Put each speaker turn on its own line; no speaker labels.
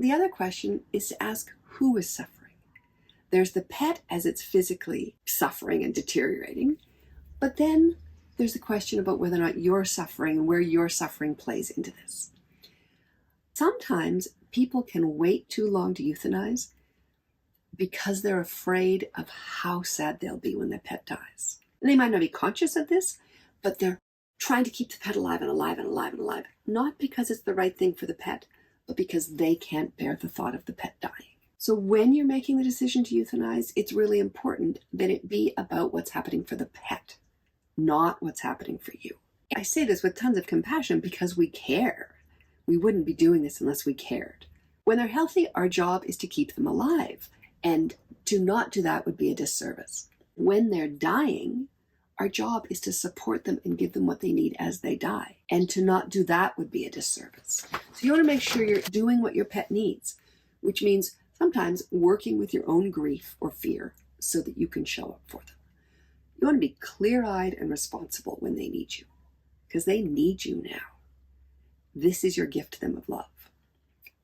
The other question is to ask who is suffering. There's the pet as it's physically suffering and deteriorating, but then there's the question about whether or not you're suffering and where your suffering plays into this. Sometimes people can wait too long to euthanize because they're afraid of how sad they'll be when their pet dies. And they might not be conscious of this, but they're trying to keep the pet alive and alive and alive and alive, not because it's the right thing for the pet, but because they can't bear the thought of the pet dying. So when you're making the decision to euthanize, it's really important that it be about what's happening for the pet, not what's happening for you. I say this with tons of compassion because we care. We wouldn't be doing this unless we cared. When they're healthy, our job is to keep them alive, and to not do that would be a disservice. When they're dying, our job is to support them and give them what they need as they die. And to not do that would be a disservice. So you want to make sure you're doing what your pet needs, which means sometimes working with your own grief or fear so that you can show up for them. You want to be clear-eyed and responsible when they need you, because they need you now. This is your gift to them of love.